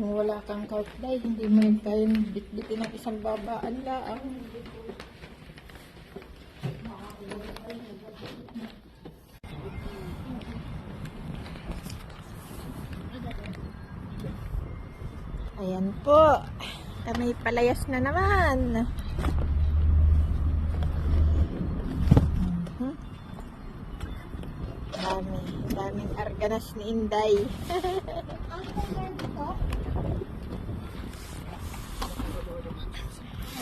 Kung wala kang cart-day, hindi mo yun kayang bitbitin ng isang babaan lang. Ayan po. Kami palayas na naman. Daming arganas ni Inday.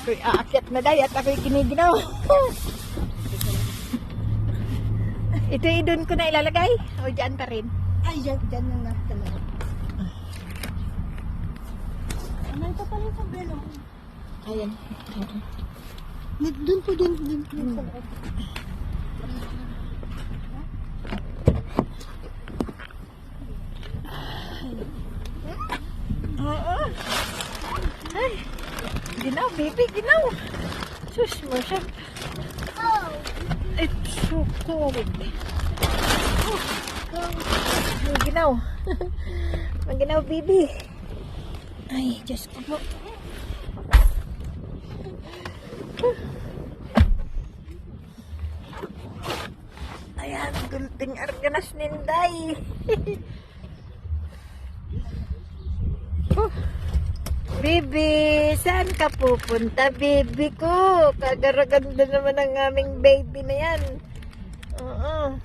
Ako'y aakyat na day at ako'y kiniginaw. Ito doon ko na ilalagay? O dyan pa rin? Ay, dyan na natin. Ano ito pala yung sombrero? Ayan. Doon po din sa loob. Oo. Ay. Ginaw, baby, ginaw. Sus mo siya. It's so cold. Ginaw. Maginaw, baby. Ay, Diyos ko po. Ayan, gulting arganas ninday. Baby, saan ka pupunta, baby ko? Kagaraganda naman ang aming baby na yan. Oo.